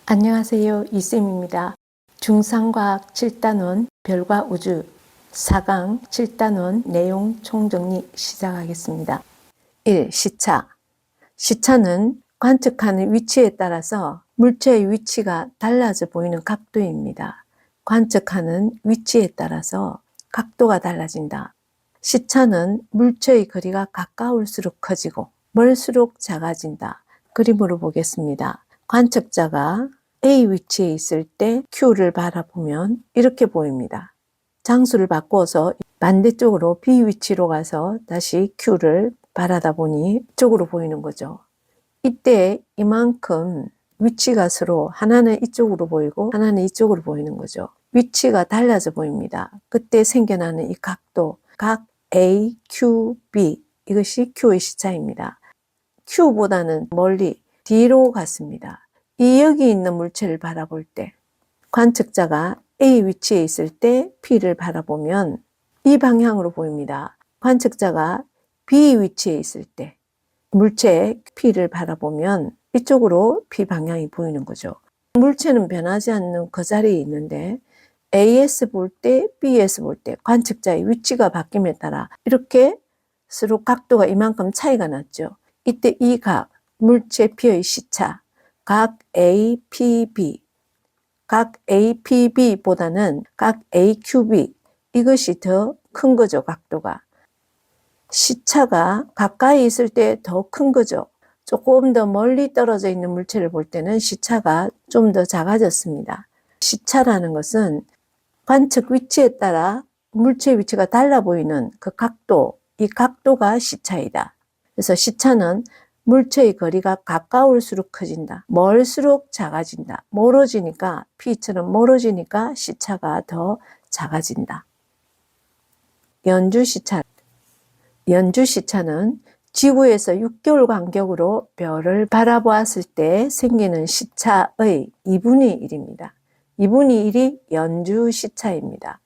안녕하세요. 이쌤입니다. 중상과학 7단원 별과 우주 4강 7단원 내용 총정리 시작하겠습니다. 1. 시차. 시차는 관측하는 위치에 따라서 물체의 위치가 달라져 보이는 각도입니다. 관측하는 위치에 따라서 각도가 달라진다. 시차는 물체의 거리가 가까울수록 커지고 멀수록 작아진다. 그림으로 보겠습니다. 관측자가 A 위치에 있을 때 Q를 바라보면 이렇게 보입니다. 장수를 바꿔서 반대쪽으로 B 위치로 가서 다시 Q를 바라다 보니 이쪽으로 보이는 거죠. 이때 이만큼 위치가 서로 하나는 이쪽으로 보이고 하나는 이쪽으로 보이는 거죠. 위치가 달라져 보입니다. 그때 생겨나는 이 각도, 각 A, Q, B 이것이 Q의 시차입니다. Q보다는 멀리 뒤로 갔습니다. 이 여기 있는 물체를 바라볼 때 관측자가 A 위치에 있을 때 P를 바라보면 이 방향으로 보입니다. 관측자가 B 위치에 있을 때 물체 P를 바라보면 이쪽으로 P 방향이 보이는 거죠. 물체는 변하지 않는 그 자리에 있는데 AS 볼 때, BS 볼 때 관측자의 위치가 바뀜에 따라 이렇게 서로 각도가 이만큼 차이가 났죠. 이때 이 각, 물체 P의 시차, 각 APB, 각 APB보다는 각 AQB 이것이 더 큰 거죠. 각도가. 시차가 가까이 있을 때 더 큰 거죠. 조금 더 멀리 떨어져 있는 물체를 볼 때는 시차가 좀 더 작아졌습니다. 시차라는 것은 관측 위치에 따라 물체의 위치가 달라 보이는 그 각도, 이 각도가 시차이다. 그래서 시차는 물체의 거리가 가까울수록 커진다. 멀수록 작아진다. 멀어지니까 P처럼 멀어지니까 시차가 더 작아진다. 연주시차. 연주시차는 지구에서 6개월 간격으로 별을 바라보았을 때 생기는 시차의 2분의 1입니다. 2분의 1이 연주시차입니다.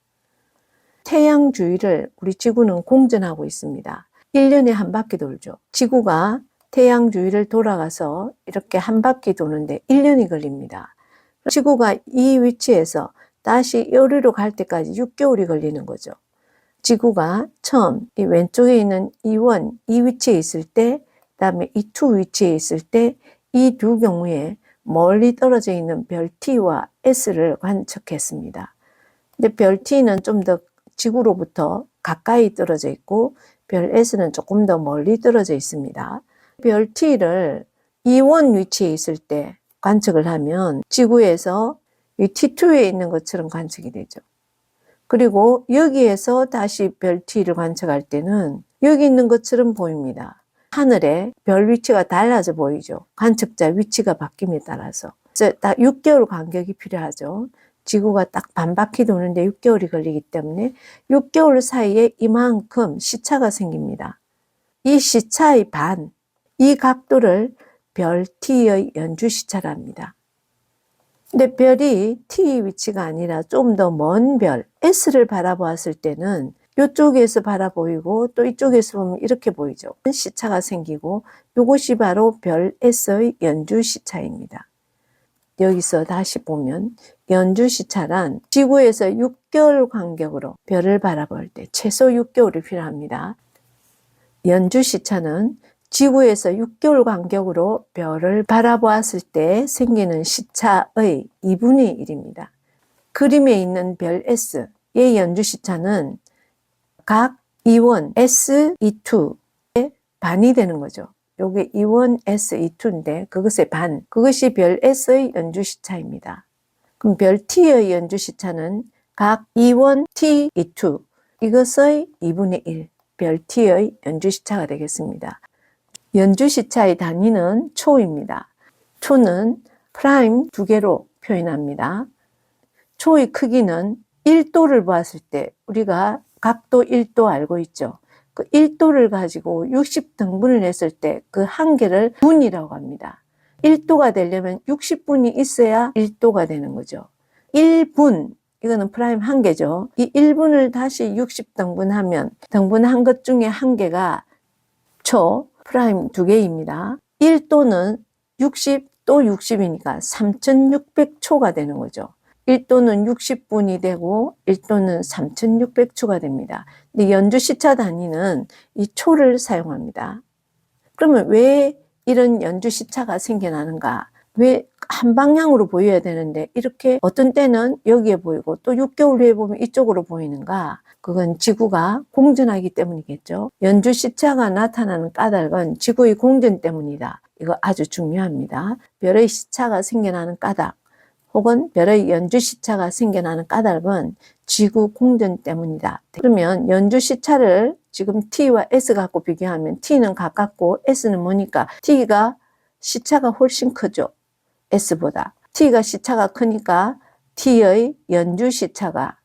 태양 주위를 우리 지구는 공전하고 있습니다. 1년에 한 바퀴 돌죠. 지구가 태양 주위를 돌아가서 이렇게 한 바퀴 도는데 1년이 걸립니다. 지구가 이 위치에서 다시 요리로 갈 때까지 6개월이 걸리는 거죠. 지구가 처음 이 왼쪽에 있는 E1, 이 위치에 있을 때, 그다음에 E2 위치에 있을 때 이 두 경우에 멀리 떨어져 있는 별 T와 S를 관측했습니다. 근데 별 T는 좀 더 지구로부터 가까이 떨어져 있고 별 S는 조금 더 멀리 떨어져 있습니다. 별 T를 E1 위치에 있을 때 관측을 하면 지구에서 이 T2에 있는 것처럼 관측이 되죠. 그리고 여기에서 다시 별 T를 관측할 때는 여기 있는 것처럼 보입니다. 하늘에 별 위치가 달라져 보이죠. 관측자 위치가 바뀜에 따라서. 그래서 딱 6개월 간격이 필요하죠. 지구가 딱 반바퀴 도는데 6개월이 걸리기 때문에 6개월 사이에 이만큼 시차가 생깁니다. 이 시차의 반, 이 각도를 별 T의 연주시차랍니다. 근데 별이 T 위치가 아니라 좀 더 먼 별, S를 바라보았을 때는 이쪽에서 바라보이고 또 이쪽에서 보면 이렇게 보이죠. 시차가 생기고 이것이 바로 별 S의 연주시차입니다. 여기서 다시 보면 연주시차란 지구에서 6개월 간격으로 별을 바라볼 때 최소 6개월이 필요합니다. 연주시차는 지구에서 6개월 간격으로 별을 바라보았을 때 생기는 시차의 2분의 1입니다. 그림에 있는 별 S의 연주시차는 각 E1, S, E2의 반이 되는 거죠. 요게 E1, S, E2인데 그것의 반, 그것이 별 S의 연주시차입니다. 그럼 별 T의 연주시차는 각 E1, T, E2 이것의 2분의 1, 별 T의 연주시차가 되겠습니다. 연주시차의 단위는 초입니다. 초는 프라임 2개로 표현합니다. 초의 크기는 1도를 보았을 때 우리가 각도 1도 알고 있죠. 그 1도를 가지고 60등분을 했을 때 그 한 개를 분이라고 합니다. 1도가 되려면 60분이 있어야 1도가 되는 거죠. 1분, 이거는 프라임 한 개죠. 이 1분을 다시 60등분하면 등분한 것 중에 한 개가 초, 프라임 2개입니다. 1도는 60 또 60이니까 3600초가 되는 거죠. 1도는 60분이 되고 1도는 3600초가 됩니다. 근데 연주 시차 단위는 이 초를 사용합니다. 그러면 왜 이런 연주 시차가 생겨나는가? 왜 한 방향으로 보여야 되는데 이렇게 어떤 때는 여기에 보이고 또 6개월 후에 보면 이쪽으로 보이는가? 그건 지구가 공전하기 때문이겠죠. 연주 시차가 나타나는 까닭은 지구의 공전 때문이다. 이거 아주 중요합니다. 별의 시차가 생겨나는 까닭 혹은 별의 연주 시차가 생겨나는 까닭은 지구 공전 때문이다. 그러면 연주 시차를 지금 T와 S 갖고 비교하면 T는 가깝고 S는 뭐니까 T가 시차가 훨씬 크죠. S보다. T가 시차가 크니까 T의 연주 시차가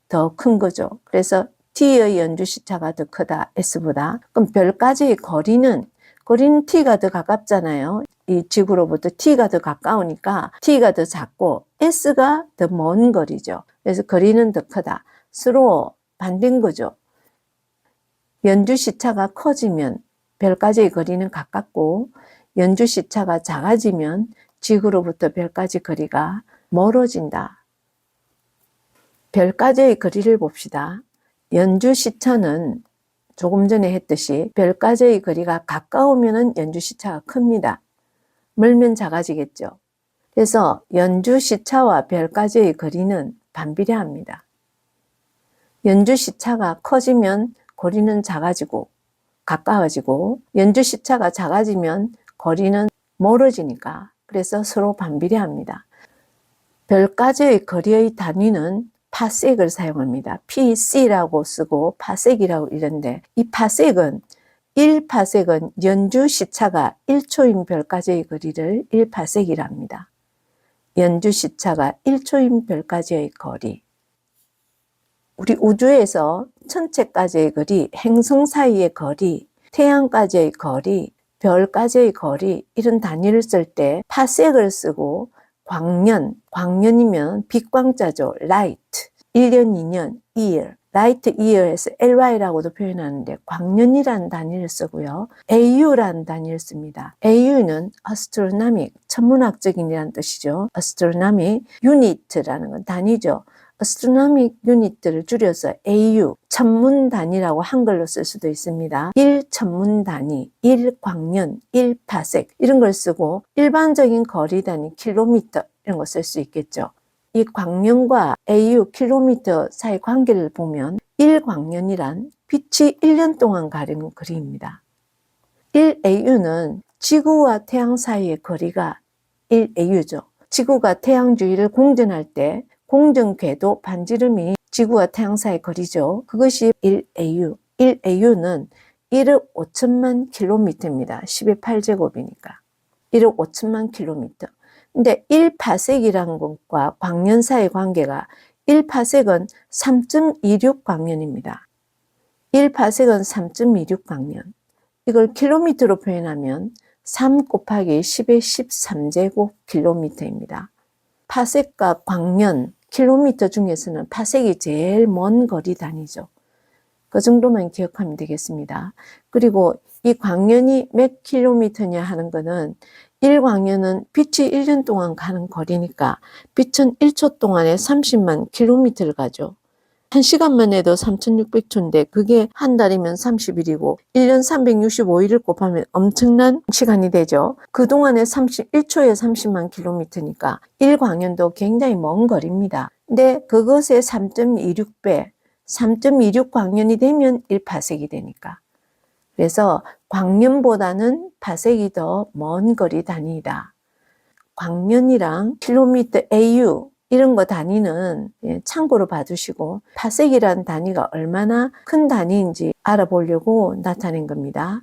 더 큰 거죠. 그래서 T의 연주 시차가 더 크다. S보다. 그럼 별까지의 거리는 T가 더 가깝잖아요. 이 지구로부터 T가 더 가까우니까 T가 더 작고 S가 더 먼 거리죠. 그래서 거리는 더 크다. 서로 반대인 거죠. 연주 시차가 커지면 별까지의 거리는 가깝고 연주 시차가 작아지면 지구로부터 별까지 거리가 멀어진다. 별까지의 거리를 봅시다. 연주 시차는 조금 전에 했듯이 별까지의 거리가 가까우면 연주 시차가 큽니다. 멀면 작아지겠죠. 그래서 연주 시차와 별까지의 거리는 반비례합니다. 연주 시차가 커지면 거리는 작아지고 가까워지고 연주 시차가 작아지면 거리는 멀어지니까 그래서 서로 반비례합니다. 별까지의 거리의 단위는 파섹을 사용합니다. PC라고 쓰고 파섹이라고 이런데 이 파섹은 1파섹은 연주 시차가 1초인 별까지의 거리를 1파섹이라 합니다. 연주 시차가 1초인 별까지의 거리. 우리 우주에서 천체까지의 거리, 행성 사이의 거리, 태양까지의 거리, 별까지의 거리 이런 단위를 쓸 때 파섹을 쓰고 광년이면 빛광자죠. light. 1년, 2년, year. light year에서 ly라고도 표현하는데 광년이라는 단위를 쓰고요. au라는 단위를 씁니다. au는 astronomic, 천문학적인이라는 뜻이죠. astronomic unit라는 건 단위죠. astronomic unit를 줄여서 AU, 천문 단위라고 한글로 쓸 수도 있습니다. 1천문 단위, 1광년, 1파섹 이런 걸 쓰고 일반적인 거리 단위 킬로미터 이런 거 쓸 수 있겠죠. 이 광년과 AU, 킬로미터 사이 관계를 보면 1광년이란 빛이 1년 동안 가리는 거리입니다. 1AU는 지구와 태양 사이의 거리가 1AU죠. 지구가 태양 주위를 공전할 때 공전 궤도 반지름이 지구와 태양 사이의 거리죠. 그것이 1AU. 1AU는 1억 5천만 킬로미터입니다. 10의 8제곱이니까. 1억 5천만 킬로미터. 근데 1파섹이라는 것과 광년 사이의 관계가 1파섹은 3.26 광년입니다. 1파섹은 3.26 광년. 이걸 킬로미터로 표현하면 3 곱하기 10의 13제곱 킬로미터입니다. 파섹과 광년, 킬로미터 중에서는 파섹이 제일 먼 거리 단위죠. 그 정도만 기억하면 되겠습니다. 그리고 이 광년이 몇 킬로미터냐 하는 거는 1광년은 빛이 1년 동안 가는 거리니까 빛은 1초 동안에 30만 킬로미터를 가죠. 1시간만 해도 3600초인데 그게 한 달이면 30일이고 1년 365일을 곱하면 엄청난 시간이 되죠. 그동안에 1초에 30만 킬로미터니까 1광년도 굉장히 먼 거리입니다. 근데 그것의 3.26배, 3.26 광년이 되면 1파섹이 되니까. 그래서 광년보다는 파섹이 더 먼 거리 단위이다. 광년이랑 킬로미터 AU 이런 거 단위는 참고로 봐두시고 파섹이라는 단위가 얼마나 큰 단위인지 알아보려고 나타낸 겁니다.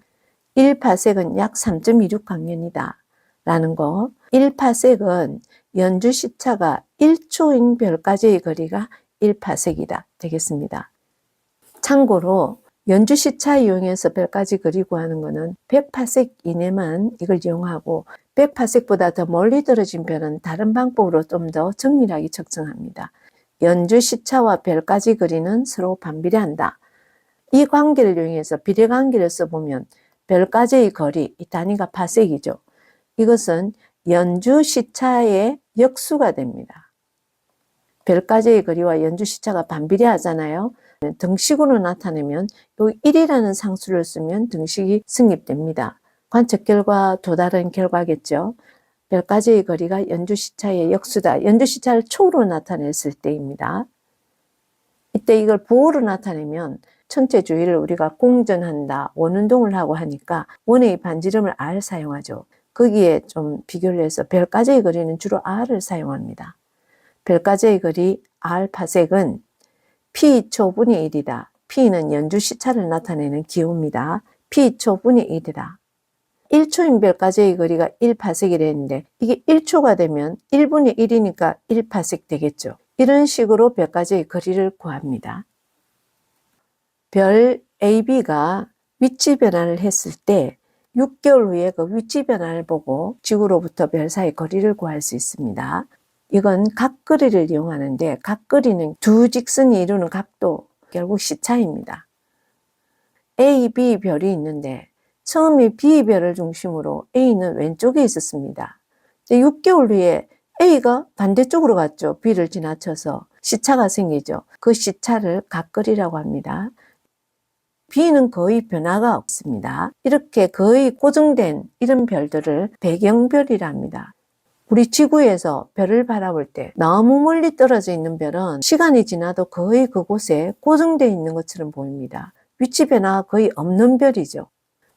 1파섹은 약 3.26 광년이다 라는 거. 1파섹은 연주 시차가 1초인 별까지의 거리가 1파섹이다 되겠습니다. 참고로 연주 시차 이용해서 별까지 거리 구하는 거는 100파섹 이내만 이걸 이용하고 100파섹보다 더 멀리 떨어진 별은 다른 방법으로 좀 더 정밀하게 측정합니다. 연주 시차와 별까지 거리는 서로 반비례한다. 이 관계를 이용해서 비례관계를 써보면 별까지의 거리, 이 단위가 파섹이죠. 이것은 연주 시차의 역수가 됩니다. 별까지의 거리와 연주 시차가 반비례하잖아요. 등식으로 나타내면 요 1이라는 상수를 쓰면 등식이 성립됩니다. 관측 결과 또 다른 결과겠죠. 별까지의 거리가 연주 시차의 역수다. 연주 시차를 초로 나타냈을 때입니다. 이때 이걸 부호로 나타내면 천체 주위를 우리가 공전한다, 원운동을 하고 하니까 원의 반지름을 R 사용하죠. 거기에 좀 비교를 해서 별까지의 거리는 주로 R을 사용합니다. 별까지의 거리 R 파섹은 P 초분의 1이다. P는 연주 시차를 나타내는 기호입니다. P 초분의 1이다. 1초인 별까지의 거리가 1파섹이랬는데 이게 1초가 되면 1분의 1이니까 1파섹 되겠죠. 이런 식으로 별까지의 거리를 구합니다. 별 AB가 위치 변화를 했을 때 6개월 후에 그 위치 변화를 보고 지구로부터 별 사이 거리를 구할 수 있습니다. 이건 각거리를 이용하는데 각거리는 두 직선이 이루는 각도, 결국 시차입니다. A, B 별이 있는데 처음에 B 별을 중심으로 A는 왼쪽에 있었습니다. 6개월 후에 A가 반대쪽으로 갔죠. B를 지나쳐서 시차가 생기죠. 그 시차를 각거리라고 합니다. B는 거의 변화가 없습니다. 이렇게 거의 고정된 이런 별들을 배경별이라 합니다. 우리 지구에서 별을 바라볼 때 너무 멀리 떨어져 있는 별은 시간이 지나도 거의 그곳에 고정되어 있는 것처럼 보입니다. 위치 변화가 거의 없는 별이죠.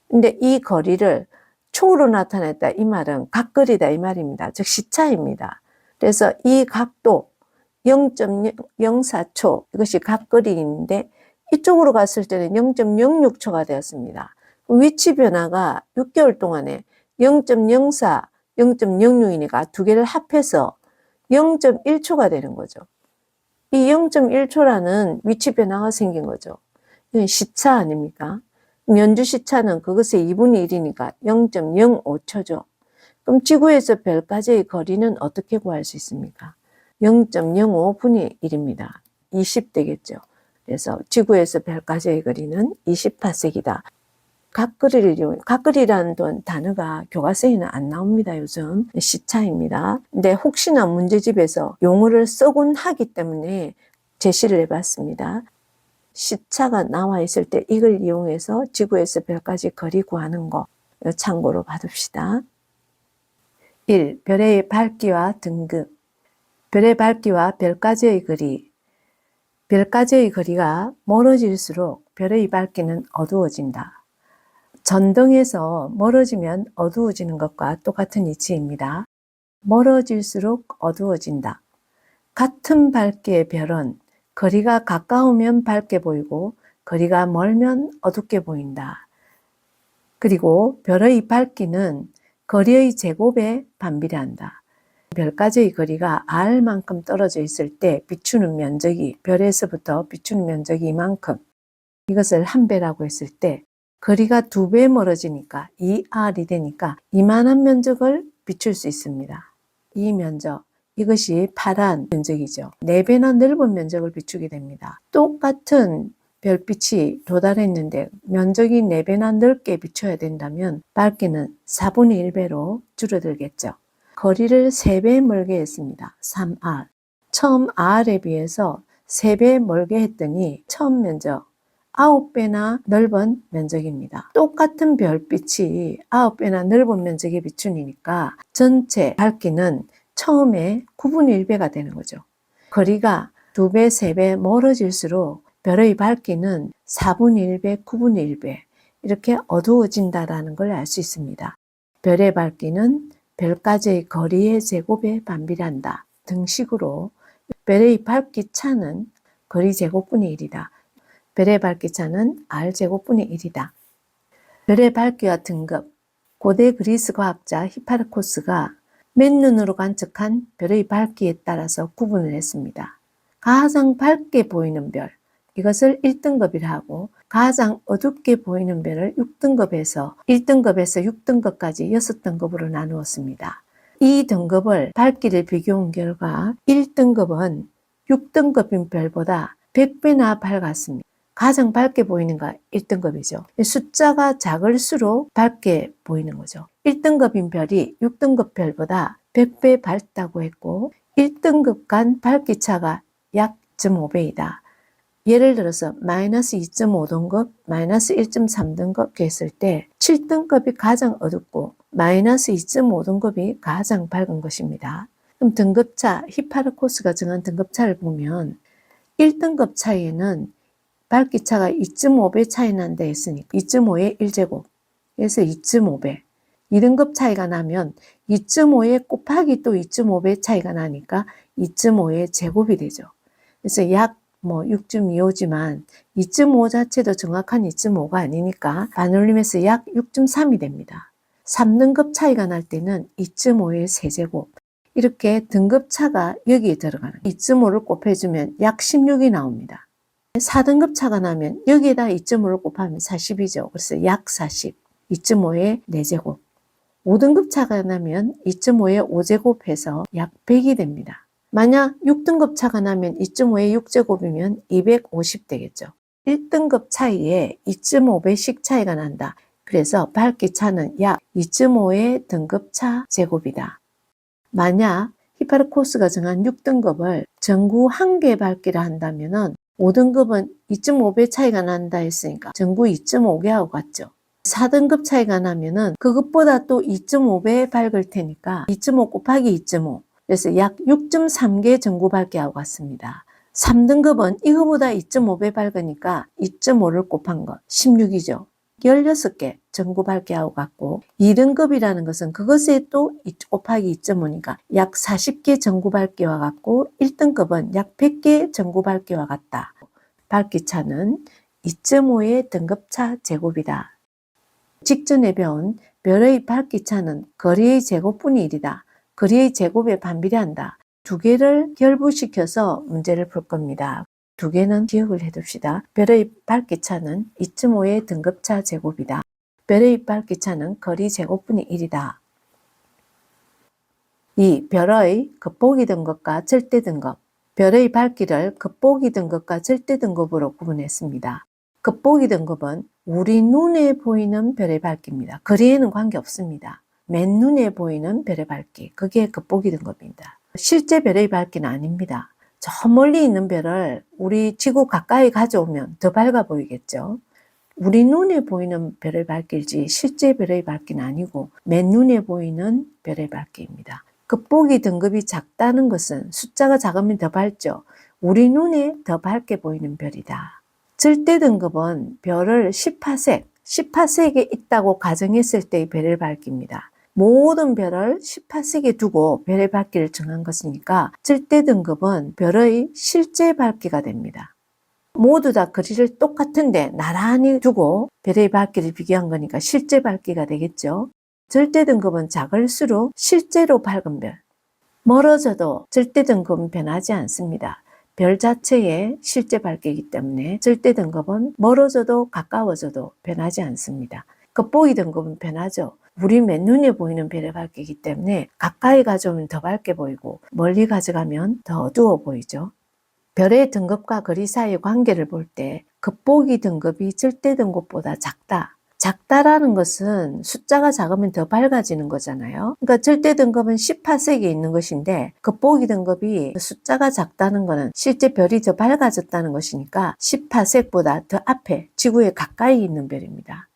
근데 이 거리를 초로 나타냈다 이 말은 각거리다 이 말입니다. 즉 시차입니다. 그래서 이 각도 0.04초 이것이 각거리인데 이쪽으로 갔을 때는 0.06초가 되었습니다. 위치 변화가 6개월 동안에 0.04, 0.06이니까 두 개를 합해서 0.1초가 되는 거죠. 이 0.1초라는 위치 변화가 생긴 거죠. 이건 시차 아닙니까? 연주 시차는 그것의 2분의 1이니까 0.05초죠. 그럼 지구에서 별까지의 거리는 어떻게 구할 수 있습니까? 0.05분의 1입니다. 20 되겠죠. 그래서 지구에서 별까지의 거리는 20파섹이다. 각거리를 이용, 각거리라는 단어가 교과서에는 안 나옵니다. 요즘 시차입니다. 근데 혹시나 문제집에서 용어를 쓰곤 하기 때문에 제시를 해봤습니다. 시차가 나와 있을 때 이걸 이용해서 지구에서 별까지 거리 구하는 거 참고로 봐둡시다. 1. 별의 밝기와 등급. 별의 밝기와 별까지의 거리. 별까지의 거리가 멀어질수록 별의 밝기는 어두워진다. 전등에서 멀어지면 어두워지는 것과 똑같은 이치입니다. 멀어질수록 어두워진다. 같은 밝기의 별은 거리가 가까우면 밝게 보이고 거리가 멀면 어둡게 보인다. 그리고 별의 밝기는 거리의 제곱에 반비례한다. 별까지의 거리가 R만큼 떨어져 있을 때 비추는 면적이 별에서부터 비추는 면적이 이만큼, 이것을 한 배라고 했을 때 거리가 2배 멀어지니까 2R이 되니까 이만한 면적을 비출 수 있습니다. 이 면적, 이것이 파란 면적이죠. 4배나 넓은 면적을 비추게 됩니다. 똑같은 별빛이 도달했는데 면적이 4배나 넓게 비춰야 된다면 밝기는 4분의 1배로 줄어들겠죠. 거리를 3배 멀게 했습니다. 3R. 처음 R에 비해서 3배 멀게 했더니 처음 면적 9배나 넓은 면적입니다. 똑같은 별빛이 9배나 넓은 면적에 비추니까 전체 밝기는 처음에 9분의 1배가 되는 거죠. 거리가 2배, 3배 멀어질수록 별의 밝기는 4분의 1배, 9분의 1배 이렇게 어두워진다는 걸 알 수 있습니다. 별의 밝기는 별까지의 거리의 제곱에 반비례한다 등식으로 별의 밝기 차는 거리 제곱분의 1이다. 별의 밝기 차는 R제곱분의 1이다. 별의 밝기와 등급. 고대 그리스 과학자 히파르코스가 맨눈으로 관측한 별의 밝기에 따라서 구분을 했습니다. 가장 밝게 보이는 별, 이것을 1등급이라 하고 가장 어둡게 보이는 별을 6등급에서 1등급에서 6등급까지 6등급으로 나누었습니다. 이 등급을 밝기를 비교한 결과 1등급은 6등급인 별보다 100배나 밝았습니다. 가장 밝게 보이는 가 1등급이죠. 숫자가 작을수록 밝게 보이는 거죠. 1등급인 별이 6등급 별보다 100배 밝다고 했고 1등급 간 밝기차가 약 0.5배이다. 예를 들어서 마이너스 2.5등급, 마이너스 1.3등급 했을 때 7등급이 가장 어둡고 마이너스 2.5등급이 가장 밝은 것입니다. 그럼 등급차, 히파르코스가 정한 등급차를 보면 1등급 차이에는 밝기차가 2.5배 차이 난다 했으니까 2.5의 1제곱, 그래서 2.5배. 2등급 차이가 나면 2.5에 곱하기 또 2.5배 차이가 나니까 2.5의 제곱이 되죠. 그래서 약 6.25지만 2.5 자체도 정확한 2.5가 아니니까 반올림해서 약 6.3이 됩니다. 3등급 차이가 날 때는 2.5의 세제곱. 이렇게 등급차가 여기에 들어가는 2.5를 곱해주면 약 16이 나옵니다. 4등급 차가 나면 여기에다 2.5를 곱하면 40이죠. 그래서 약 40, 2.5의 4제곱. 5등급 차가 나면 2.5의 5제곱해서 약 100이 됩니다. 만약 6등급 차가 나면 2.5의 6제곱이면 250 되겠죠. 1등급 차이에 2.5배씩 차이가 난다. 그래서 밝기 차는 약 2.5의 등급차 제곱이다. 만약 히파르코스가 정한 6등급을 전구 1개 밝기라 한다면 5등급은 2.5배 차이가 난다 했으니까 전구 2.5개하고 같죠. 4등급 차이가 나면은 그것보다 또 2.5배 밝을 테니까 2.5 곱하기 2.5. 그래서 약 6.3개 전구 밝기하고 같습니다. 3등급은 이거보다 2.5배 밝으니까 2.5를 곱한 거 16이죠. 16개 전구 밝기하고 같고 2등급이라는 것은 그것에 또 곱하기 2.5니까 약 40개 전구 밝기와 같고 1등급은 약 100개 전구 밝기와 같다. 밝기차는 2.5의 등급차 제곱이다. 직전에 배운 별의 밝기차는 거리의 제곱분의 1이다. 거리의 제곱에 반비례한다. 두 개를 결부시켜서 문제를 풀 겁니다. 두 개는 기억을 해둡시다. 별의 밝기차는 2.5의 등급차 제곱이다. 별의 밝기차는 거리 제곱분의 1이다. 2. 별의 겉보기 등급과 절대 등급. 별의 밝기를 겉보기 등급과 절대 등급으로 구분했습니다. 겉보기 등급은 우리 눈에 보이는 별의 밝기입니다. 거리에는 관계없습니다. 맨눈에 보이는 별의 밝기, 그게 겉보기 등급입니다. 실제 별의 밝기는 아닙니다. 저 멀리 있는 별을 우리 지구 가까이 가져오면 더 밝아 보이겠죠. 우리 눈에 보이는 별의 밝기이지 실제 별의 밝기는 아니고 맨눈에 보이는 별의 밝기입니다. 겉보기 등급이 작다는 것은 숫자가 작으면 더 밝죠. 우리 눈에 더 밝게 보이는 별이다. 절대 등급은 별을 10파섹에 있다고 가정했을 때의 별의 밝기입니다. 모든 별을 10파섹에 두고 별의 밝기를 정한 것이니까 절대 등급은 별의 실제 밝기가 됩니다. 모두 다 거리를 똑같은데 나란히 두고 별의 밝기를 비교한 거니까 실제 밝기가 되겠죠. 절대 등급은 작을수록 실제로 밝은 별. 멀어져도 절대 등급은 변하지 않습니다. 별 자체의 실제 밝기이기 때문에 절대 등급은 멀어져도 가까워져도 변하지 않습니다. 겉보기 등급은 변하죠. 우리 맨눈에 보이는 별의 밝기이기 때문에 가까이 가져오면 더 밝게 보이고 멀리 가져가면 더 어두워 보이죠. 별의 등급과 거리 사이의 관계를 볼 때 겉보기 등급이 절대 등급보다 작다. 작다라는 것은 숫자가 작으면 더 밝아지는 거잖아요. 그러니까 절대 등급은 10파섹에 있는 것인데 겉보기 등급이 숫자가 작다는 것은 실제 별이 더 밝아졌다는 것이니까 10파섹보다 더 앞에 지구에 가까이 있는 별입니다.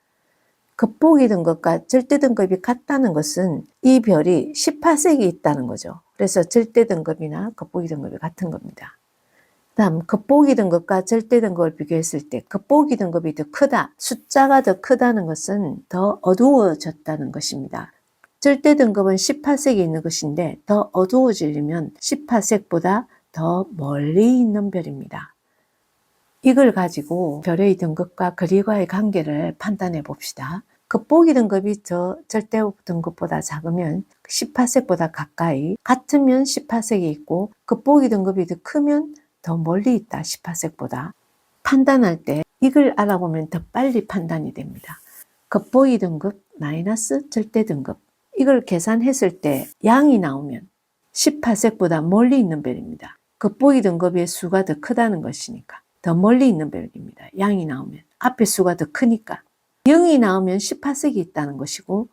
겉보기 등급과 절대 등급이 같다는 것은 이 별이 10파섹이 있다는 거죠. 그래서 절대 등급이나 겉보기 등급이 같은 겁니다. 다음 겉보기 등급과 절대 등급을 비교했을 때 겉보기 등급이 더 크다, 숫자가 더 크다는 것은 더 어두워졌다는 것입니다. 절대 등급은 10파섹에 있는 것인데 더 어두워지려면 10파섹보다 더 멀리 있는 별입니다. 이걸 가지고 별의 등급과 거리와의 관계를 판단해 봅시다. 겉보기 등급이 절대 등급보다 작으면 10파섹보다 가까이, 같으면 10파섹이 있고 겉보기 등급이 더 크면 더 멀리 있다 10파섹보다. 판단할 때 이걸 알아보면 더 빨리 판단이 됩니다. 겉보기 등급 마이너스 절대 등급, 이걸 계산했을 때 양이 나오면 10파섹보다 멀리 있는 별입니다. 겉보기 등급의 수가 더 크다는 것이니까 더 멀리 있는 별입니다. 양이 나오면 앞에 수가 더 크니까 0이 나오면 10파섹이 있다는 것이고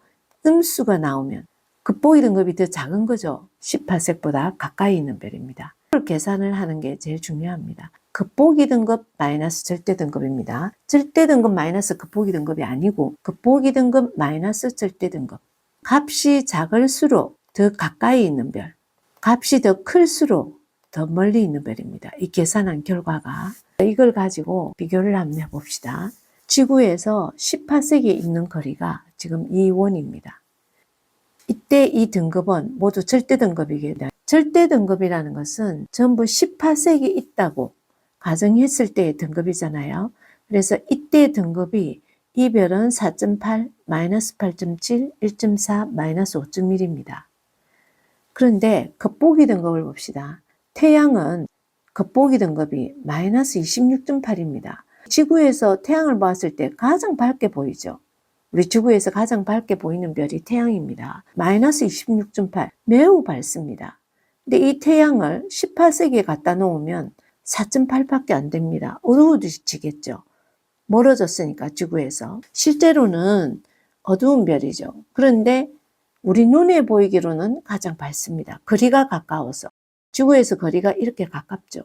음수가 나오면 겉보기 등급이 더 작은 거죠. 18색보다 가까이 있는 별입니다. 이걸 계산을 하는 게 제일 중요합니다. 겉보기 등급 마이너스 절대 등급입니다. 절대 등급 마이너스 겉보기 등급이 아니고 겉보기 등급 마이너스 절대 등급. 값이 작을수록 더 가까이 있는 별, 값이 더 클수록 더 멀리 있는 별입니다. 이 계산한 결과가 이걸 가지고 비교를 한번 해봅시다. 지구에서 18색이 있는 거리가 지금 2원입니다. 이때 이 등급은 모두 절대 등급이겠다. 절대 등급이라는 것은 전부 18색이 있다고 가정했을 때의 등급이잖아요. 그래서 이때 등급이 이 별은 4.8, 마이너스 8.7, 1.4, 마이너스 5.1입니다. 그런데 겉보기 등급을 봅시다. 태양은 겉보기 등급이 마이너스 26.8입니다. 지구에서 태양을 봤을 때 가장 밝게 보이죠. 우리 지구에서 가장 밝게 보이는 별이 태양입니다. 마이너스 26.8, 매우 밝습니다. 근데 이 태양을 18세기에 갖다 놓으면 4.8밖에 안 됩니다. 어두워지겠죠. 멀어졌으니까 지구에서. 실제로는 어두운 별이죠. 그런데 우리 눈에 보이기로는 가장 밝습니다. 거리가 가까워서. 지구에서 거리가 이렇게 가깝죠.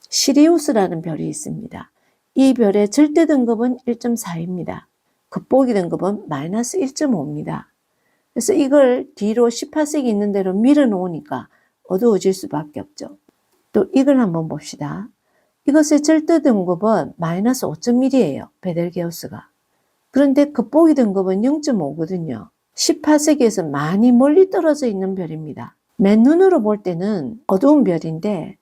시리우스라는 별이 있습니다. 이 별의 절대 등급은 1.4입니다. 겉보기 등급은 마이너스 1.5입니다. 그래서 이걸 뒤로 18색이 있는 대로 밀어 놓으니까 어두워질 수밖에 없죠. 또 이걸 한번 봅시다. 이것의 절대 등급은 마이너스 5.1이에요. 베텔게우스가. 그런데 겉보기 등급은 0.5거든요. 18세기에서 많이 멀리 떨어져 있는 별입니다. 맨눈으로 볼 때는 어두운 별인데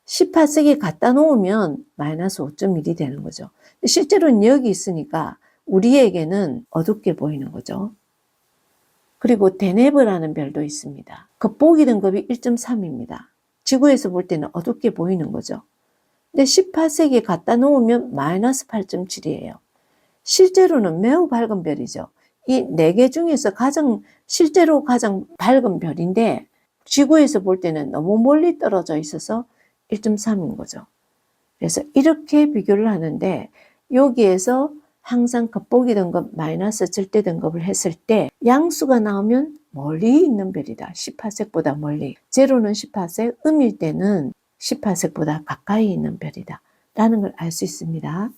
18세기 갖다 놓으면 마이너스 5.1이 되는 거죠. 실제로는 여기 있으니까 우리에게는 어둡게 보이는 거죠. 그리고 데네브라는 별도 있습니다. 겉보기 등급이 1.3입니다. 지구에서 볼 때는 어둡게 보이는 거죠. 근데 18세기에 갖다 놓으면 마이너스 8.7이에요. 실제로는 매우 밝은 별이죠. 이 4개 중에서 실제로 가장 밝은 별인데 지구에서 볼 때는 너무 멀리 떨어져 있어서 1.3인 거죠. 그래서 이렇게 비교를 하는데 여기에서 항상 겉보기 등급 마이너스 절대 등급을 했을 때 양수가 나오면 멀리 있는 별이다. 18색보다 멀리. 제로는 18색, 음일 때는 18색보다 가까이 있는 별이다. 라는 걸 알 수 있습니다.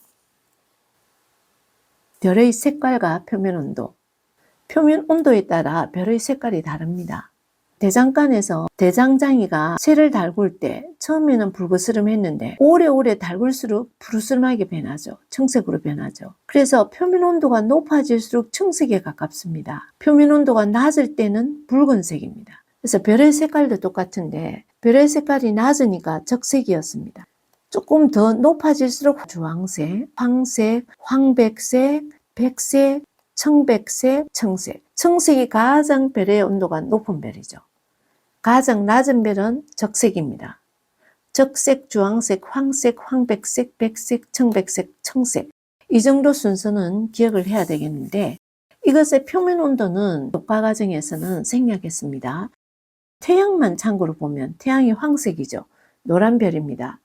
별의 색깔과 표면 온도. 표면 온도에 따라 별의 색깔이 다릅니다. 대장간에서 대장장이가 쇠를 달굴 때 처음에는 붉으스름했는데 오래오래 달굴수록 푸르스름하게 변하죠. 청색으로 변하죠. 그래서 표면 온도가 높아질수록 청색에 가깝습니다. 표면 온도가 낮을 때는 붉은색입니다. 그래서 별의 색깔도 똑같은데 별의 색깔이 낮으니까 적색이었습니다. 조금 더 높아질수록 주황색, 황색, 황백색, 백색, 청백색, 청색. 청색이 가장 별의 온도가 높은 별이죠. 가장 낮은 별은 적색입니다. 적색, 주황색, 황색, 황백색, 백색, 청백색, 청색. 이 정도 순서는 기억을 해야 되겠는데 이것의 표면 온도는 녹화 과정에서는 생략했습니다. 태양만 참고로 보면 태양이 황색이죠. 노란 별입니다.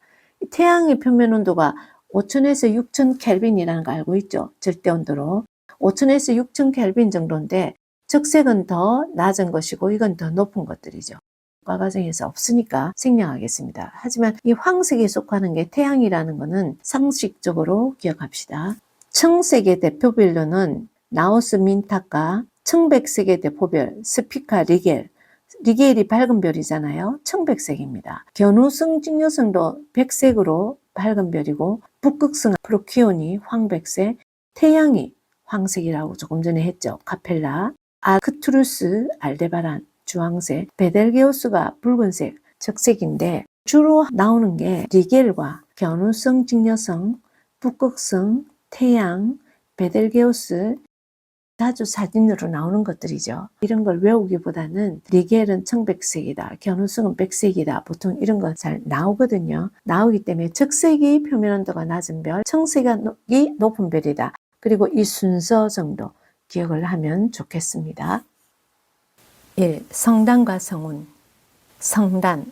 태양의 표면 온도가 5000에서 6000 켈빈이라는 거 알고 있죠? 절대 온도로. 5000에서 6000 켈빈 정도인데 적색은 더 낮은 것이고 이건 더 높은 것들이죠. 녹화 과정에서 없으니까 생략하겠습니다. 하지만 이 황색에 속하는 게 태양이라는 것은 상식적으로 기억합시다. 청색의 대표별로는 나우스 민타카, 청백색의 대표별 스피카 리겔. 리겔이 밝은 별이잖아요. 청백색입니다. 견우성 직녀성도 백색으로 밝은 별이고 북극성 프로키온이 황백색, 태양이 황색이라고 조금 전에 했죠. 카펠라, 아크투루스 알데바란 주황색, 베텔게우스가 붉은색, 적색인데 주로 나오는 게 리겔과 견우성 직녀성, 북극성, 태양, 베텔게우스 자주 사진으로 나오는 것들이죠. 이런 걸 외우기보다는 리겔은 청백색이다, 견우성은 백색이다, 보통 이런 거 잘 나오거든요. 나오기 때문에 적색이 표면 온도가 낮은 별, 청색이 높은 별이다. 그리고 이 순서 정도 기억을 하면 좋겠습니다. 1. 성단과 성운. 성단,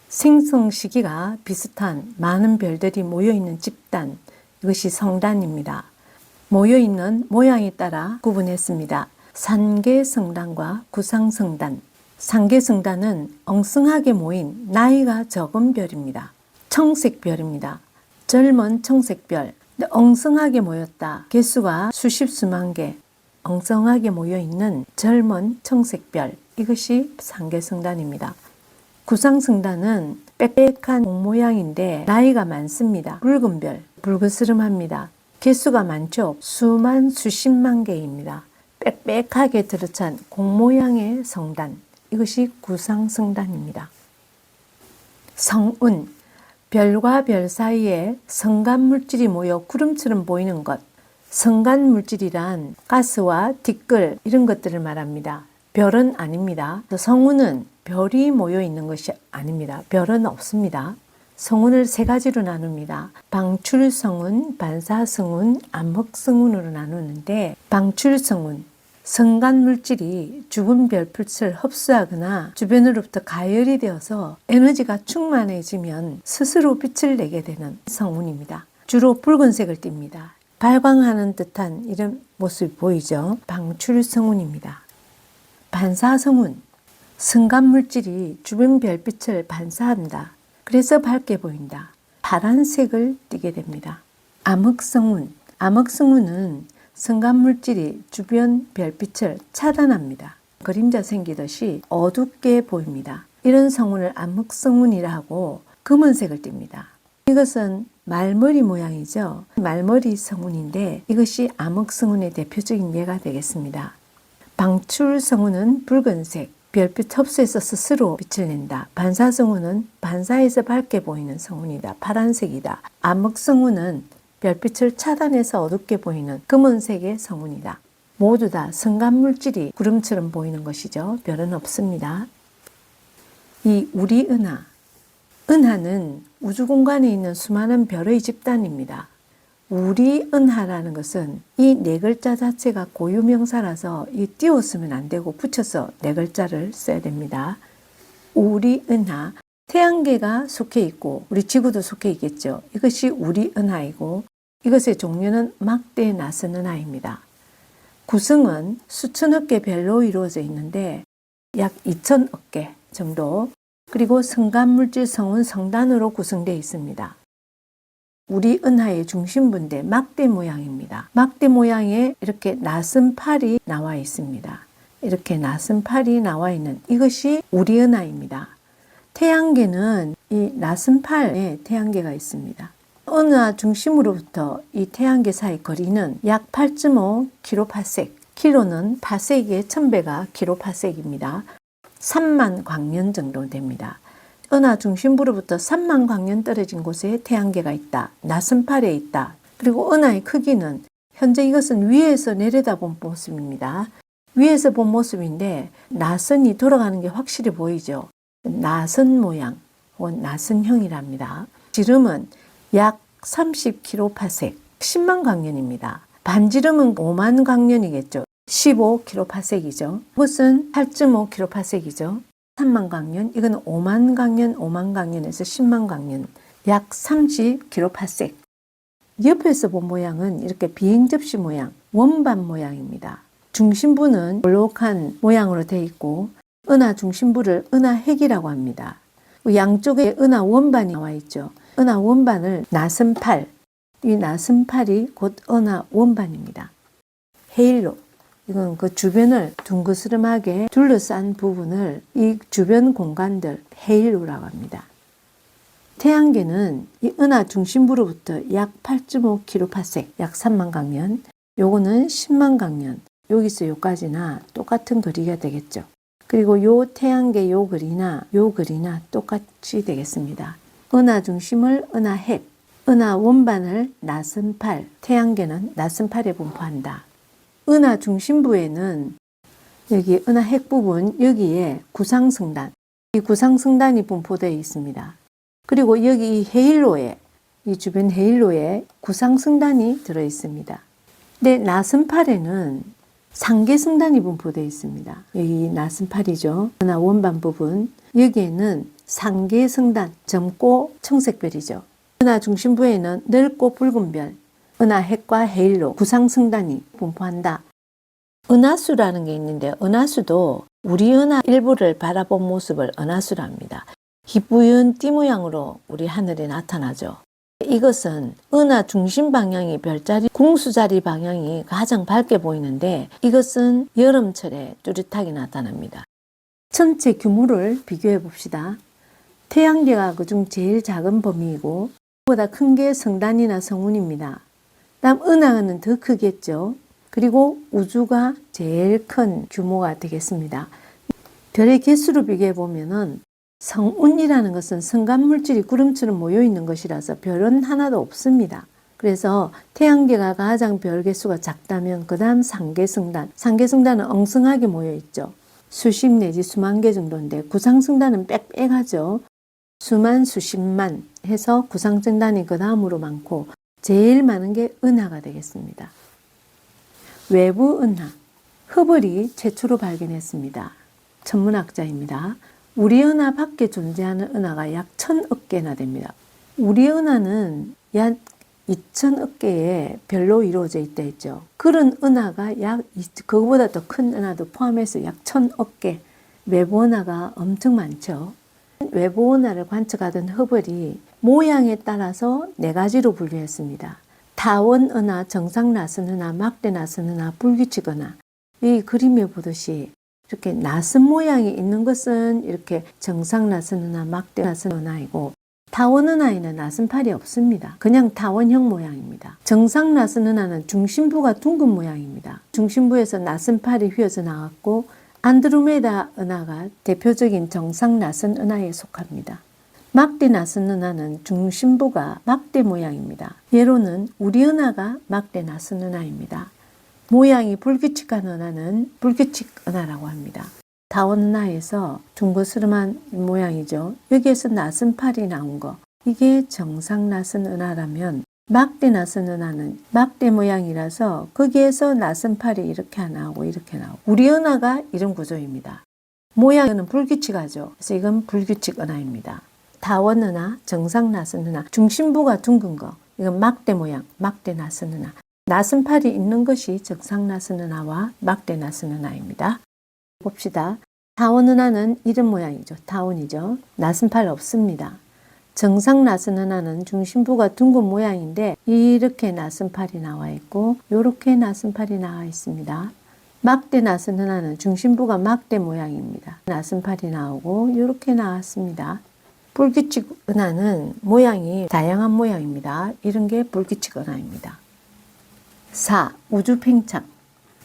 생성 시기가 비슷한 많은 별들이 모여있는 집단, 이것이 성단입니다. 모여있는 모양에 따라 구분했습니다. 산계성단과 구상성단. 산계성단은 엉성하게 모인 나이가 적은 별입니다. 청색별입니다. 젊은 청색별. 엉성하게 모였다. 개수가 수십 수만 개. 엉성하게 모여있는 젊은 청색별. 이것이 산계성단입니다. 구상성단은 빽빽한 공 모양인데 나이가 많습니다. 붉은 별. 붉으스름합니다. 개수가 많죠. 수만 수십만 개입니다. 빽빽하게 들어찬 공 모양의 성단. 이것이 구상성단입니다. 성운. 별과 별 사이에 성간물질이 모여 구름처럼 보이는 것. 성간물질이란 가스와 티끌 이런 것들을 말합니다. 별은 아닙니다. 성운은 별이 모여 있는 것이 아닙니다. 별은 없습니다. 성운을 세 가지로 나눕니다. 방출성운, 반사성운, 암흑성운으로 나누는데 방출성운, 성간물질이 죽은 별빛을 흡수하거나 주변으로부터 가열이 되어서 에너지가 충만해지면 스스로 빛을 내게 되는 성운입니다. 주로 붉은색을 띱니다. 발광하는 듯한 이런 모습이 보이죠. 방출성운입니다. 반사성운, 성간물질이 주변 별빛을 반사한다. 그래서 밝게 보인다. 파란색을 띠게 됩니다. 암흑성운, 암흑성운은 성간물질이 주변 별빛을 차단합니다. 그림자 생기듯이 어둡게 보입니다. 이런 성운을 암흑성운이라 하고 검은색을 띱니다. 이것은 말머리 모양이죠. 말머리 성운인데 이것이 암흑성운의 대표적인 예가 되겠습니다. 방출성운은 붉은색, 별빛 흡수해서 스스로 빛을 낸다. 반사성운은 반사해서 밝게 보이는 성운이다. 파란색이다. 암흑성운은 별빛을 차단해서 어둡게 보이는 검은색의 성운이다. 모두 다 성간물질이 구름처럼 보이는 것이죠. 별은 없습니다. 이 우리 은하. 은하는 우주 공간에 있는 수많은 별의 집단입니다. 우리 은하라는 것은 이 네 글자 자체가 고유명사라서 이 띄웠으면 안 되고 붙여서 네 글자를 써야 됩니다. 우리 은하. 태양계가 속해 있고 우리 지구도 속해 있겠죠. 이것이 우리 은하이고 이것의 종류는 막대 나선 은하입니다. 구성은 수천억 개 별로 이루어져 있는데 약 2천억 개 정도, 그리고 성간물질 성운 성단으로 구성되어 있습니다. 우리 은하의 중심부인데 막대 모양입니다. 막대 모양에 이렇게 나선팔이 나와 있습니다. 이렇게 나선팔이 나와 있는 이것이 우리 은하입니다. 태양계는 이 나선팔에 태양계가 있습니다. 은하 중심으로부터 이 태양계 사이 거리는 약 8.5kpc. 키로는 파세기의 1000배가 킬로파세기입니다. 3만 광년 정도 됩니다. 은하 중심부로부터 3만 광년 떨어진 곳에 태양계가 있다. 나선팔에 있다. 그리고 은하의 크기는 현재 이것은 위에서 내려다본 모습입니다. 위에서 본 모습인데 나선이 돌아가는 게 확실히 보이죠. 나선 모양 혹은 나선형이랍니다. 지름은 약 30kpc, 10만 광년입니다. 반지름은 5만 광년이겠죠. 15kpc이죠. 이것은 8.5kpc이죠. 3만 광년, 이건 5만 광년, 5만 광년에서 10만 광년, 약 30kpc. 옆에서 본 모양은 이렇게 비행 접시 모양, 원반 모양입니다. 중심부는 볼록한 모양으로 되어 있고 은하 중심부를 은하핵이라고 합니다. 양쪽에 은하 원반이 나와 있죠. 은하 원반을 나선팔, 이 나선팔이 곧 은하 원반입니다. 헤일로, 이건 그 주변을 둥그스름하게 둘러싼 부분을 이 주변 공간들 헤일로라고 합니다. 태양계는 이 은하 중심부로부터 약 8.5kpc, 약 3만 광년, 요거는 10만 광년, 여기서 요까지나 똑같은 거리가 되겠죠. 그리고 요 태양계 요 거리나 똑같이 되겠습니다. 은하 중심을 은하핵, 은하 원반을 나선팔, 태양계는 나선팔에 분포한다. 은하 중심부에는 여기 은하핵 부분 여기에 구상성단, 이 구상성단이 분포되어 있습니다. 그리고 여기 이 헤일로에, 이 주변 헤일로에 구상성단이 들어 있습니다. 근데 나선팔에는 상계성단이 분포되어 있습니다. 여기 나선팔이죠. 은하 원반 부분, 여기에는 상계성단, 젊고 청색별이죠. 은하 중심부에는 넓고 붉은 별, 은하핵과 헤일로, 구상성단이 분포한다. 은하수라는 게 있는데 은하수도 우리 은하 일부를 바라본 모습을 은하수랍니다. 희뿌연 띠 모양으로 우리 하늘에 나타나죠. 이것은 은하 중심 방향이 별자리 궁수자리 방향이 가장 밝게 보이는데 이것은 여름철에 뚜렷하게 나타납니다. 전체 규모를 비교해 봅시다. 태양계가 그중 제일 작은 범위이고 그보다 큰 게 성단이나 성운입니다. 다음 은하는 더 크겠죠. 그리고 우주가 제일 큰 규모가 되겠습니다. 별의 개수로 비교해 보면은 성운이라는 것은 성간물질이 구름처럼 모여 있는 것이라서 별은 하나도 없습니다. 그래서 태양계가 가장 별 개수가 작다면 그 다음 상계성단, 상계성단은 엉성하게 모여 있죠. 수십 내지 수만 개 정도인데 구상성단은 빽빽하죠. 수만 수십만 해서 구상성단이 그 다음으로 많고 제일 많은 게 은하가 되겠습니다. 외부 은하, 허블이 최초로 발견했습니다. 천문학자입니다. 우리 은하 밖에 존재하는 은하가 약 1000억 개나 됩니다. 우리 은하는 약 2000억 개의 별로 이루어져 있다 했죠. 그런 은하가 그거보다 더 큰 은하도 포함해서 약 1000억 개. 외부 은하가 엄청 많죠. 외부 은하를 관측하던 허블이 모양에 따라서 4가지로 분류했습니다. 타원 은하, 정상 나선 은하, 막대 나선 은하, 불규칙 은하. 이 그림에 보듯이 이렇게 나선 모양이 있는 것은 이렇게 정상 나선 은하, 막대 나선 은하이고 타원 은하에는 나선팔이 없습니다. 그냥 타원형 모양입니다. 정상 나선 은하는 중심부가 둥근 모양입니다. 중심부에서 나선팔이 휘어져 나왔고 안드로메다 은하가 대표적인 정상 나선 은하에 속합니다. 막대 나선 은하는 중심부가 막대 모양입니다. 예로는 우리 은하가 막대 나선 은하입니다. 모양이 불규칙한 은하는 불규칙 은하라고 합니다. 타원 은하에서 둥그스름한 모양이죠. 여기에서 나선팔이 나온 거, 이게 정상 나선 은하라면 막대 나선 은하는 막대 모양이라서 거기에서 나선팔이 이렇게 나오고 이렇게 나오고 우리 은하가 이런 구조입니다. 모양은 불규칙하죠. 그래서 이건 불규칙 은하입니다. 타원 은하, 정상 나선 은하, 중심부가 둥근 거, 이건 막대 모양, 막대 나선 은하. 나선팔이 있는 것이 정상 나선 은하와 막대 나선 은하입니다. 봅시다. 타원 은하는 이런 모양이죠. 타원이죠. 나선팔 없습니다. 정상 나선 은하는 중심부가 둥근 모양인데 이렇게 나선팔이 나와 있고 이렇게 나선팔이 나와 있습니다. 막대 나선 은하는 중심부가 막대 모양입니다. 나선팔이 나오고 이렇게 나왔습니다. 불규칙 은하는 모양이 다양한 모양입니다. 이런 게 불규칙 은하입니다. 4. 우주 팽창.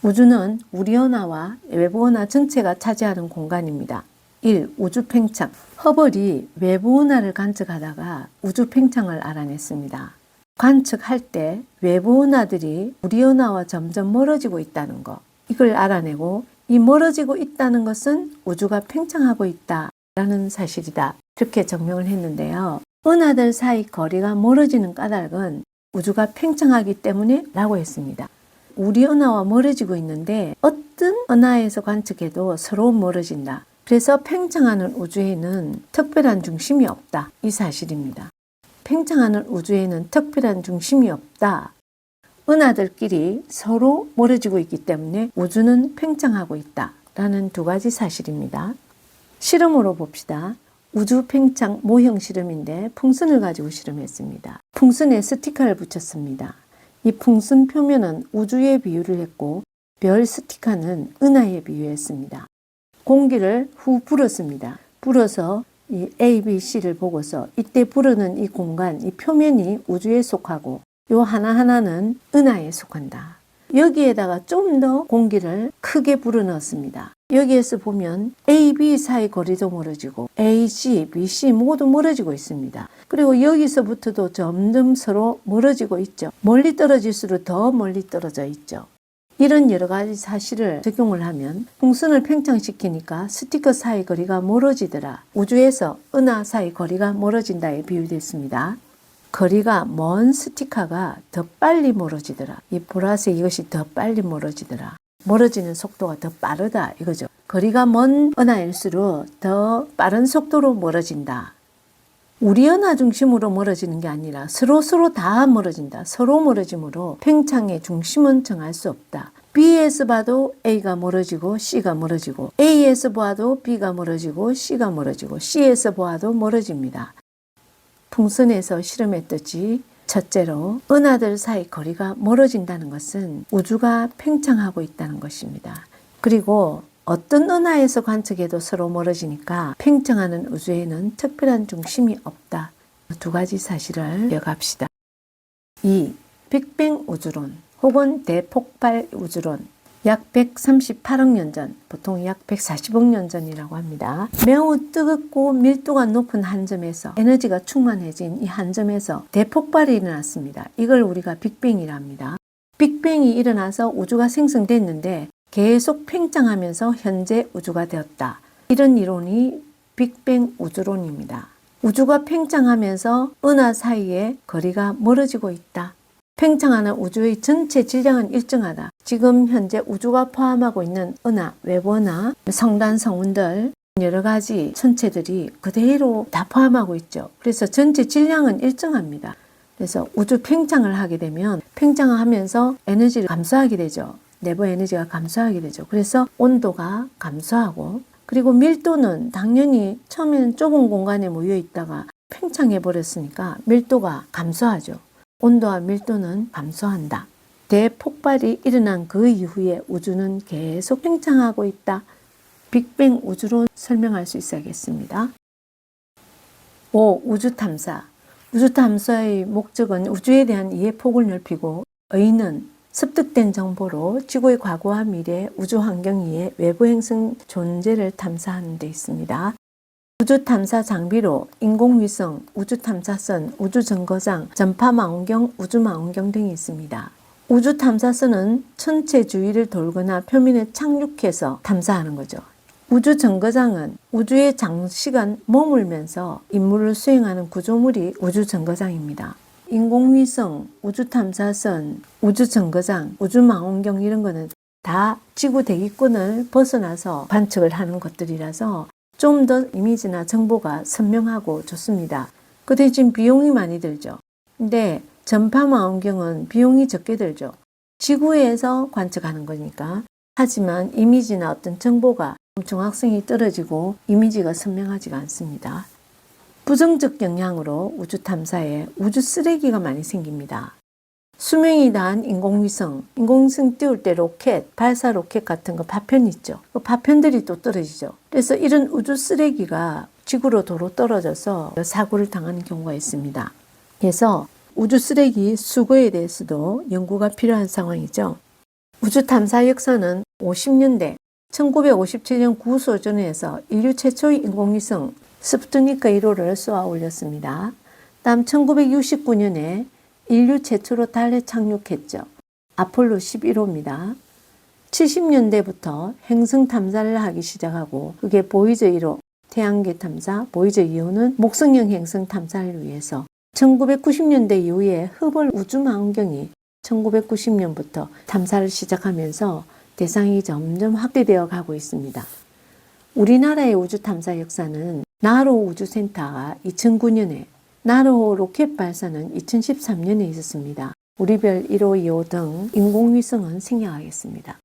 우주는 우리 은하와 외부 은하 전체가 차지하는 공간입니다. 1. 우주 팽창. 허블이 외부 은하를 관측하다가 우주 팽창을 알아냈습니다. 관측할 때 외부 은하들이 우리 은하와 점점 멀어지고 있다는 것, 이걸 알아내고 이 멀어지고 있다는 것은 우주가 팽창하고 있다라는 사실이다. 이렇게 증명을 했는데요. 은하들 사이 거리가 멀어지는 까닭은 우주가 팽창하기 때문에 라고 했습니다. 우리 은하와 멀어지고 있는데 어떤 은하에서 관측해도 서로 멀어진다. 그래서 팽창하는 우주에는 특별한 중심이 없다. 이 사실입니다. 팽창하는 우주에는 특별한 중심이 없다. 은하들끼리 서로 멀어지고 있기 때문에 우주는 팽창하고 있다. 라는 2가지 사실입니다. 실험으로 봅시다. 우주 팽창 모형 실험인데 풍선을 가지고 실험했습니다. 풍선에 스티커를 붙였습니다. 이 풍선 표면은 우주에 비유를 했고 별 스티커는 은하에 비유했습니다. 공기를 후 불었습니다. 불어서 이 A, B, C를 보고서 이때 불어는 이 공간, 이 표면이 우주에 속하고 요 하나하나는 은하에 속한다. 여기에다가 좀 더 공기를 크게 불어넣었습니다. 여기에서 보면 A, B 사이 거리도 멀어지고 A, C, B, C 모두 멀어지고 있습니다. 그리고 여기서부터도 점점 서로 멀어지고 있죠. 멀리 떨어질수록 더 멀리 떨어져 있죠. 이런 여러 가지 사실을 적용을 하면 풍선을 팽창시키니까 스티커 사이 거리가 멀어지더라. 우주에서 은하 사이 거리가 멀어진다에 비유됐습니다. 거리가 먼 스티커가 더 빨리 멀어지더라. 이 보라색 이것이 더 빨리 멀어지더라. 멀어지는 속도가 더 빠르다 이거죠. 거리가 먼 은하일수록 더 빠른 속도로 멀어진다. 우리 은하 중심으로 멀어지는 게 아니라 서로 다 멀어진다. 서로 멀어짐으로 팽창의 중심은 정할 수 없다. B에서 봐도 A가 멀어지고 C가 멀어지고, A에서 봐도 B가 멀어지고 C가 멀어지고, C에서 봐도 멀어집니다. 풍선에서 실험했듯이 첫째로 은하들 사이 거리가 멀어진다는 것은 우주가 팽창하고 있다는 것입니다. 그리고 어떤 은하에서 관측해도 서로 멀어지니까 팽창하는 우주에는 특별한 중심이 없다. 두 가지 사실을 기억합시다. 2. 빅뱅 우주론 혹은 대폭발 우주론. 약 138억 년 전, 보통 약 140억 년 전이라고 합니다. 매우 뜨겁고 밀도가 높은 한 점에서 에너지가 충만해진 이 한 점에서 대폭발이 일어났습니다. 이걸 우리가 빅뱅이라 합니다. 빅뱅이 일어나서 우주가 생성됐는데 계속 팽창하면서 현재 우주가 되었다. 이런 이론이 빅뱅 우주론입니다. 우주가 팽창하면서 은하 사이에 거리가 멀어지고 있다. 팽창하는 우주의 전체 질량은 일정하다. 지금 현재 우주가 포함하고 있는 은하, 외부은하, 성단, 성운들 여러 가지 천체들이 그대로 다 포함하고 있죠. 그래서 전체 질량은 일정합니다. 그래서 우주 팽창을 하게 되면 팽창을 하면서 에너지를 감소하게 되죠. 내부 에너지가 감소하게 되죠. 그래서 온도가 감소하고, 그리고 밀도는 당연히 처음에는 좁은 공간에 모여 있다가 팽창해 버렸으니까 밀도가 감소하죠. 온도와 밀도는 감소한다. 대폭발이 일어난 그 이후에 우주는 계속 팽창하고 있다. 빅뱅 우주론 설명할 수 있어야겠습니다. 5. 우주 탐사. 우주 탐사의 목적은 우주에 대한 이해 폭을 넓히고, 의는 습득된 정보로 지구의 과거와 미래, 우주 환경 이해, 외부 행성 존재를 탐사하는 데 있습니다. 우주 탐사 장비로 인공위성, 우주 탐사선, 우주 정거장, 전파망원경, 우주망원경 등이 있습니다. 우주 탐사선은 천체 주위를 돌거나 표면에 착륙해서 탐사하는 거죠. 우주 정거장은 우주에 장시간 머물면서 임무를 수행하는 구조물이 우주 정거장입니다. 인공위성, 우주 탐사선, 우주 정거장, 우주망원경 이런 거는 다 지구 대기권을 벗어나서 관측을 하는 것들이라서 좀 더 이미지나 정보가 선명하고 좋습니다. 그 대신 비용이 많이 들죠. 근데 전파망원경은 비용이 적게 들죠. 지구에서 관측하는 거니까. 하지만 이미지나 어떤 정보가 정확성이 떨어지고 이미지가 선명하지가 않습니다. 부정적 영향으로 우주 탐사에 우주 쓰레기가 많이 생깁니다. 수명이 다한 인공위성 띄울 때 로켓, 발사 로켓 같은 거 파편 있죠. 그 파편들이 또 떨어지죠. 그래서 이런 우주 쓰레기가 지구로 도로 떨어져서 사고를 당하는 경우가 있습니다. 그래서 우주 쓰레기 수거에 대해서도 연구가 필요한 상황이죠. 우주 탐사 역사는 50년대 1957년 구소련에서 인류 최초의 인공위성 스푸트니크 1호를 쏘아 올렸습니다. 다음 1969년에 인류 최초로 달에 착륙했죠. 아폴로 11호입니다. 70년대부터 행성 탐사를 하기 시작하고, 그게 보이저 1호, 태양계 탐사, 보이저 2호는 목성형 행성 탐사를 위해서, 1990년대 이후에 허블 우주망원경이 1990년부터 탐사를 시작하면서 대상이 점점 확대되어 가고 있습니다. 우리나라의 우주 탐사 역사는 나로 우주센터가 2009년에, 나로 로켓 발사는 2013년에 있었습니다. 우리별 1호, 2호 등 인공위성은 생략하겠습니다.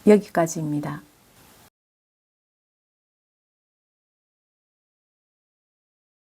여기까지입니다.